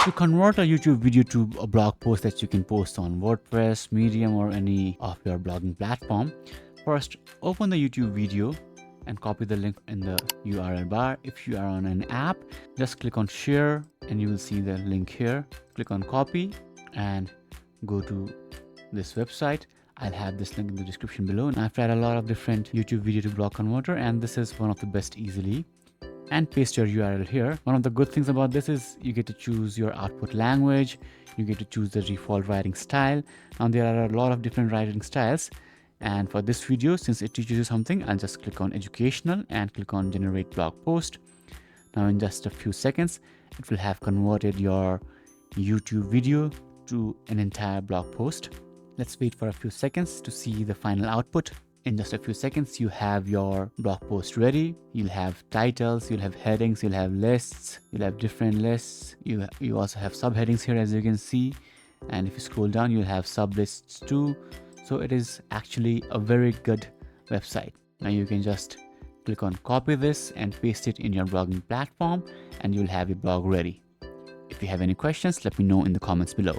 To convert a YouTube video to a blog post that you can post on WordPress, Medium, or any of your blogging platform, first open the YouTube video and copy the link in the URL bar. If you are on an app, just click on share and you will see the link here. Click on copy and go to this website. I'll have this link in the description below, and I've tried a lot of different YouTube video to blog converter, and this is one of the best easily. And paste your URL here. One of the good things about this is you get to choose your output language, you get to choose the default writing style. Now there are a lot of different writing styles, and for this video, since it teaches you something, I'll just click on educational and click on generate blog post. Now in just a few seconds, it will have converted your YouTube video to an entire blog post. Let's wait for a few seconds to see the final output. In just a few seconds, you have your blog post ready. You'll have titles, you'll have headings, you'll have lists, you'll have different lists. You also have subheadings here, as you can see. And if you scroll down, you'll have sublists too. So it is actually a very good website. Now you can just click on copy this and paste it in your blogging platform, and you'll have your blog ready. If you have any questions, let me know in the comments below.